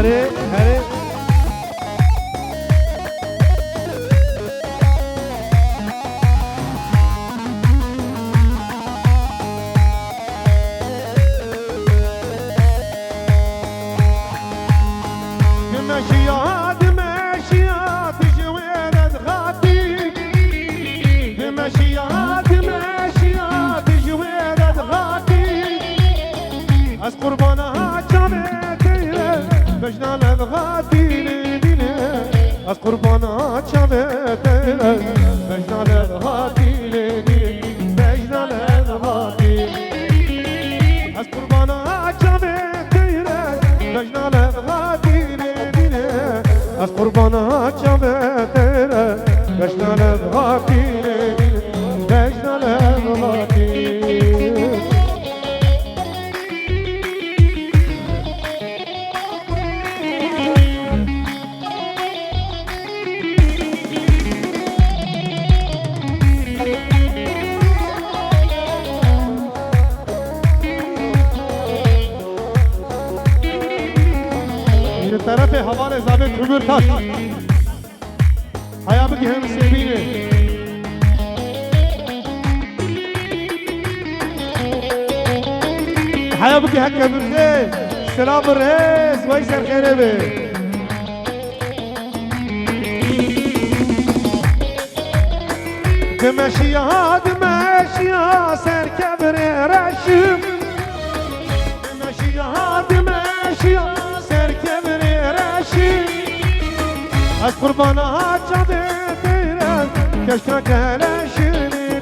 هره هره مشيات مشيات جويرة غادي مشيات مشيات جويرة غادي از قربانها چاوتیره بجنان غادي لدینه از قربانها چاوتیره بجنان غادي لدینه بجنان غادي از قربانها چاوتیره بجنان غادي از قربانها چاوتیره بجنان غادي بجنان غادي طرف حوال زابط عمر تاش حیا بگی هم سیبینه حیا بگی حق برزه سلام الرئيس ويسر خيره به دمشيها دمشيها سر كبر رشم دمشيها دمشيها از قربانها چاوتیره کشکا کلشی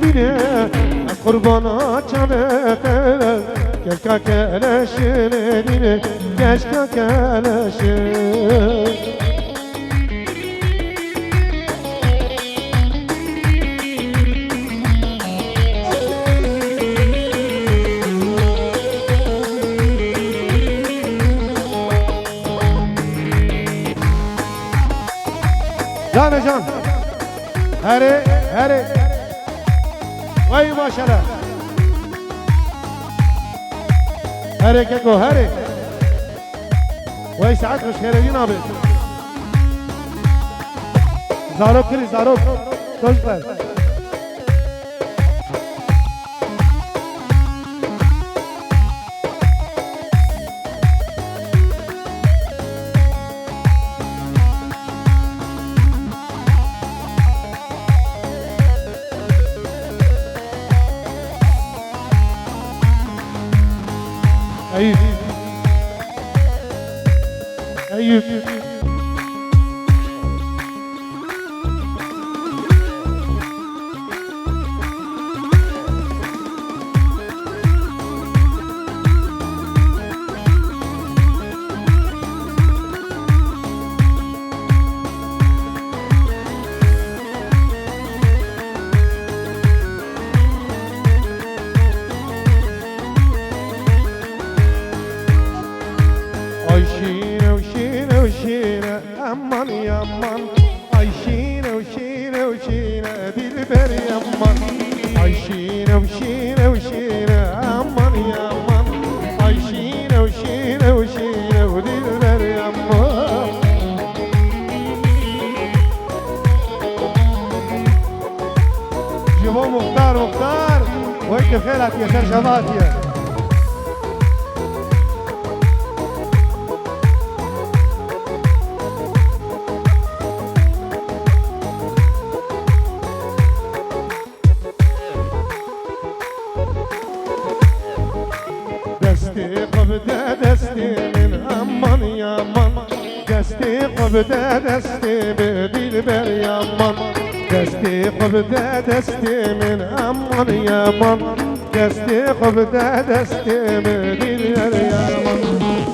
بینه از قربانها چاوتیره کشکا کلشی بینه کشکا کلشی جان جان هره هره وای ماشاءالله هره که کو هره وای ساعت خوش خیره دینا به زاروب کری زاروب خوش بر أيوب أيوب شينه وشينه وشينه أمان يا أمان أي شينه وشينه وشينه دلبر يا أمان أي شينه وشينه وشينه أمان يا أمان أي شينه وشينه وشينه ودلبر يا أمان جيبوا مختار مختار ويك خيرك يا شرشبات يا دستی من امان یا من دستی قبده دستی به دل بر یا من دستی قبده دستی من امان یا من دستی قبده دستی به دل بر یا من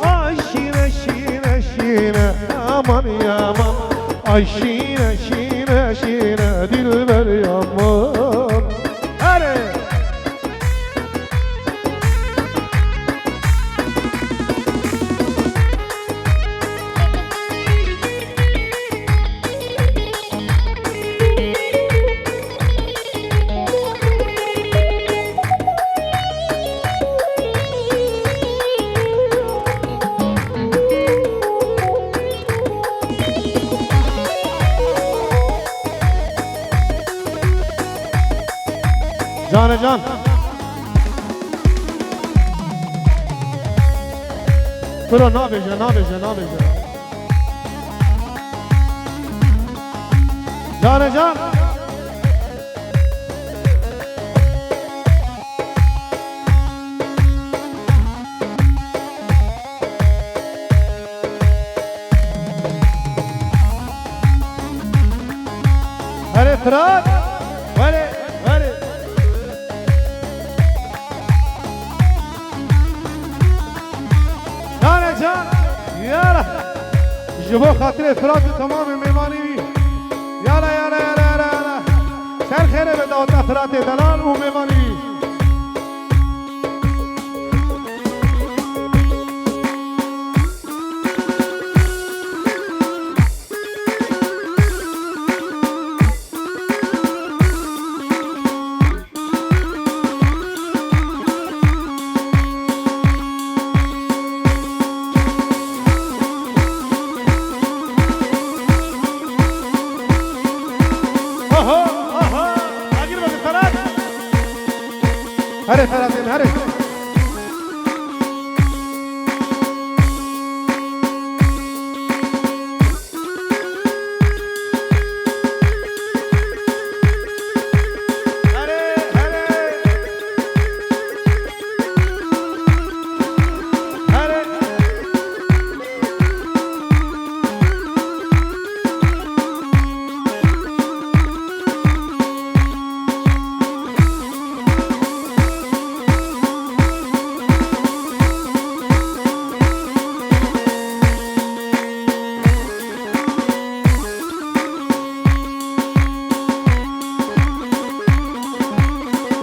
آی شینه شینه شینه امان یا من آی شینه شینه شینه دل بر یا من جان برو نابجه جان هره فراد هره جان يلا جبو خاطر فراد تمام ميماني يلا سر خيره بدأت فراد دلال وميماني هره فراتين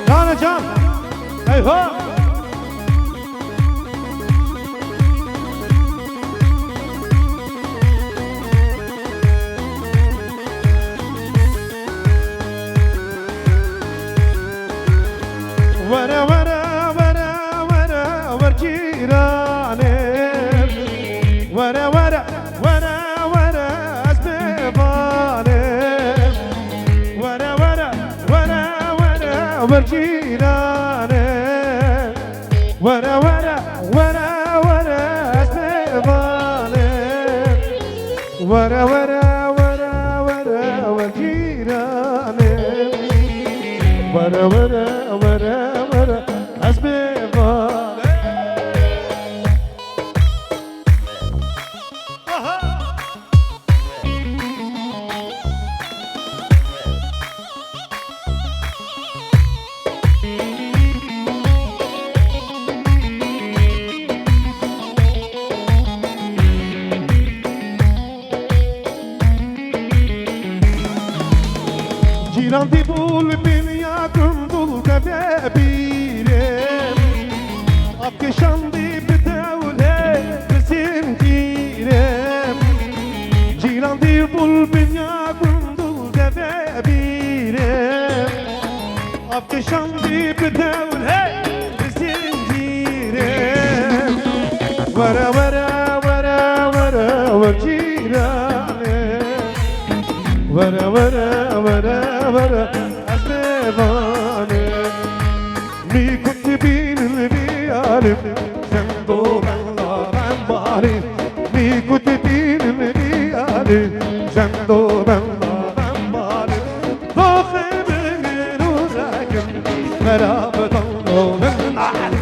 هره جان ايوه ورا جيراني ورا اسباباني ورا جيراني ورا اسباباني ورا جيراني ورا اسباباني جيران دي بول بنيا كندل تبابيرم أبكشان دي بدولة بسنجيرم جيران دي بول بنيا كندل تبابيرم أبكشان دي بدولة بسنجيرم ورا جيراني ورا اسباباني مي كنت بين البيارم سندو بالله بمباري مي كنت بين البيارم سندو بالله بمباري ضخي بغير وراكم مرابط الله بالنعل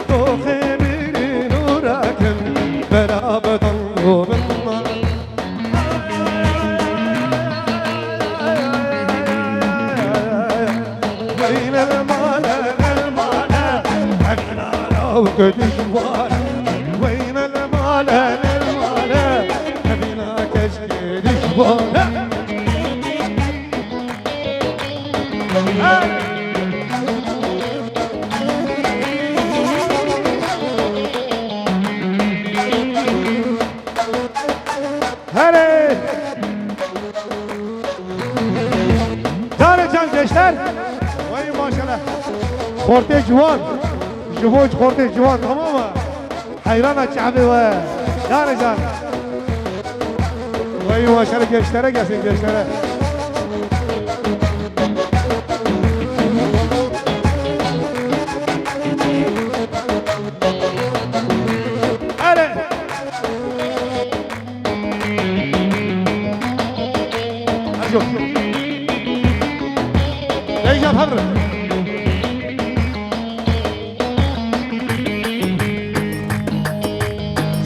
ضخي بغير وراكم مرابط الله بالنعل وين المال احنا لو كدشوار وين المال نبينا كشكي دشوار هلي دار جان gençler vay maşallah خورده جوان جوج خورده جوان tamam mı hayran şabi ve دار جان vay maşallah gençlere gelsin gençlere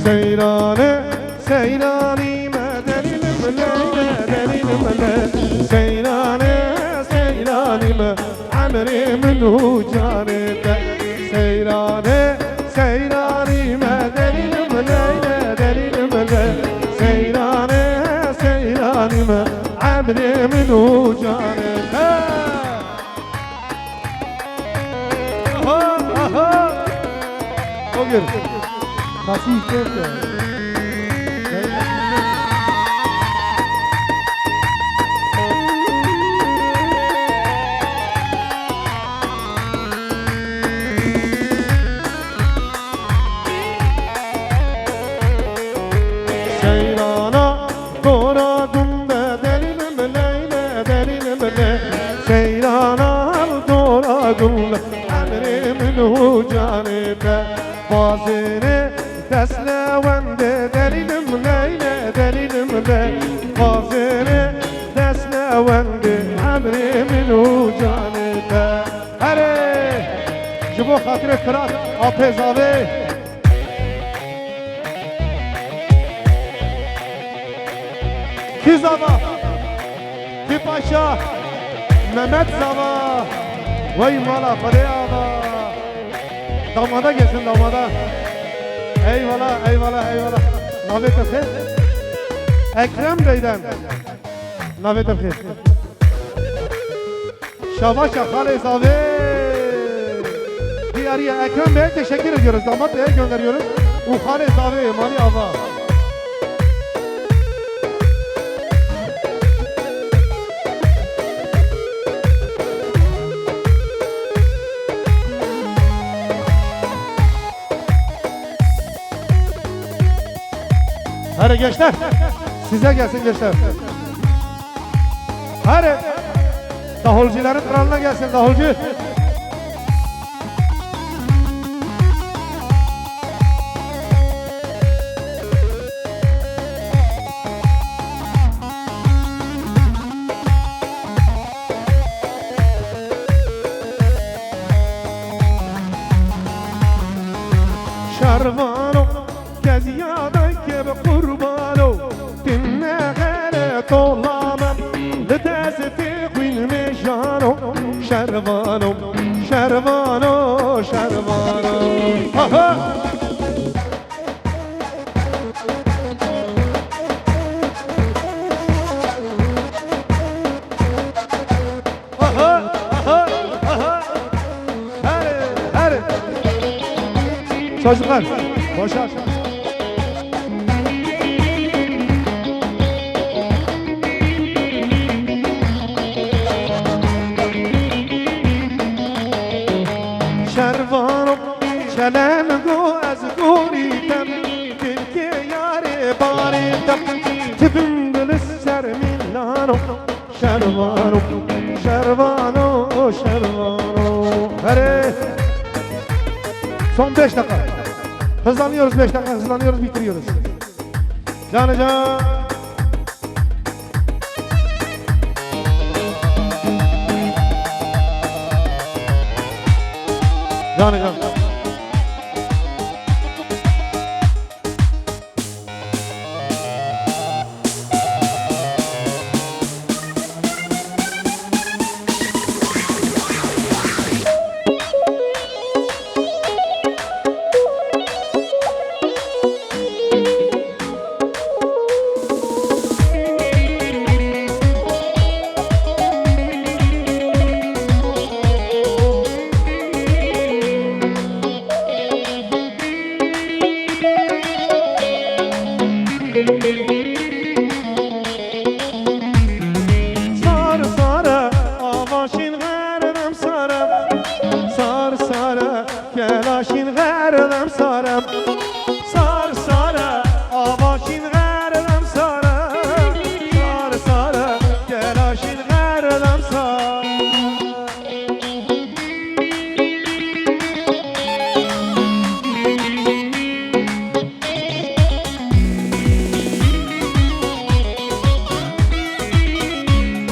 Seyrane seyranime delilim Leyla delilim Leyla Seyrane seyranime Amrimin ucanete Seyrane seyranime delilim Leyla delilim Leyla Seyrane seyranime Amrimin ucanete Aha aha O gün nasıl istiyor ya? Seyrana doğradım da delilim Leyla delilim Leyla Seyrana doğradım da emrimin ucanete Bazını deslevende delilim Leyla delilim Leyla Bazını deslevende emrimin ucanete Hare Jibo hatire kırat apezave Ki Zava, Ki Paşa, Mehmet Zava, vay mala Fadeyava. Damada gelsin damada. Eyvallah, eyvallah, eyvallah. Navet efendim. Ekrem Bey'den. Navet efendim. Şabaşa Hale Zave. Diğeriye Ekrem Bey'e teşekkür ediyoruz. Damat Bey'e gönderiyoruz. Uhale Zave, Mali Ava. Hadi gençler, size gelsin gençler. Hadi, davulcuların kralına gelsin davulcu. Şarvanım, geziyada kebe kurbanım. Dinle gayret olamam, litazeti kuyme canım. Şarvanım, şarvanım, şarvanım. Aha! Aha, aha, aha. Hadi, hadi. Çocuklar, boşa. Şervanım, çelem go az goritem, tilki yare baritem, tipim gülüs serminlanım. Şervanım, şervanım, şervanım. Hadi. Son 5 dakika. Hızlanıyoruz 5 dakika, hızlanıyoruz, bitiriyoruz. Canı can. Canı can. Sar sara avaşin gerdem saram, sar sara gelaşin gerdem saram, sar sara avaşin gerdem saram, sar sara gelaşin gerdem saram.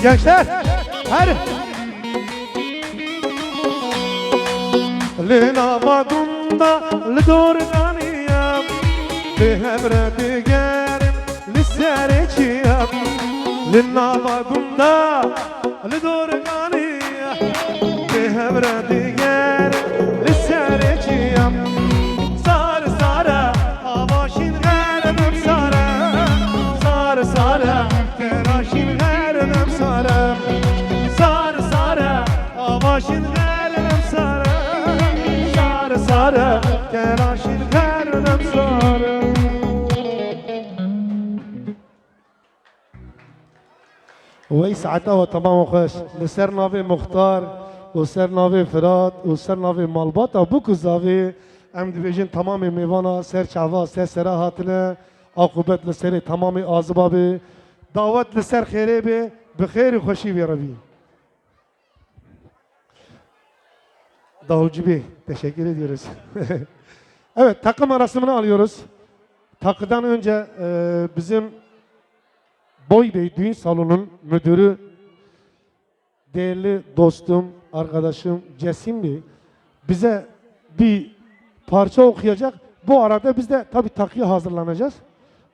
Gençler, hadi. Lina madunda lidorganiyam, بهمرة دقارم للسارجية للنافا قمدا لدورقانية بهمرة دقارم للسارجية صار صار أباشين غير صار صار صار تراشين غير صار صار صار أباشين غير صار صار صار تراشين غير صار. ويسعته وتمام خوش لسر ناوی مختار و سر ناوی فراد و سر ناوی مالبات و بوکو زاوی ام دیویژن تمام میوانا سر چاوا سر سرا هاتنه عاقبت لسر تمام آزبابی دعوت لسر خیره به بخیر و خوشی بی ربی. Davulcu Bey, teşekkür ediyoruz. Evet, takım arasını alıyoruz. Takıdan önce bizim Boy Bey Düğün Salonu'nun müdürü, değerli dostum, arkadaşım Cesim Bey bize bir parça okuyacak. Bu arada biz de tabii takıya hazırlanacağız.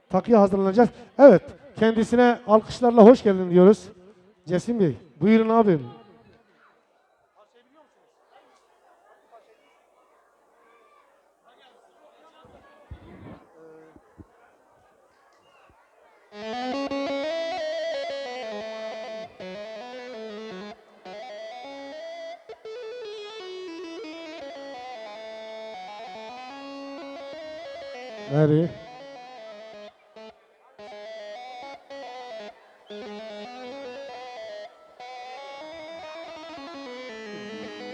Takıya hazırlanacağız. Evet, kendisine alkışlarla hoş geldin diyoruz. Cesim Bey, buyurun abim. Nereye?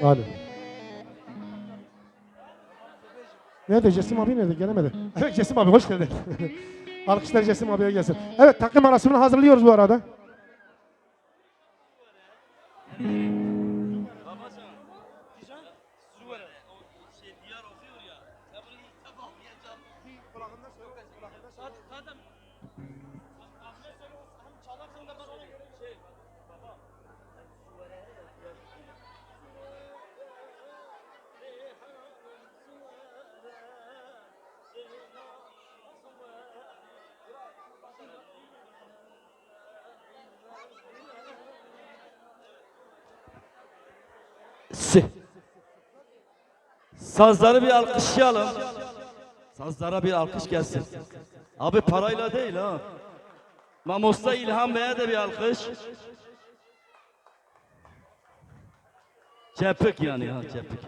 Hadi. Nerede Cesim abi nerede? Gelemedi. Evet Cesim abi hoş geldin. Alkışlar Cesim abiye gelsin. Evet takım arasını hazırlıyoruz bu arada. Sazları bir alkışlayalım. Sazlara bir alkış gelsin. Abi parayla değil ha. Mamos'ta İlhan Bey'e de bir alkış. Cepik yani ha cepik.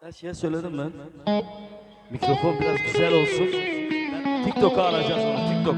Her şeye söyledim ben. Mikrofon biraz güzel olsun. TikTok'a alacağız onu TikTok.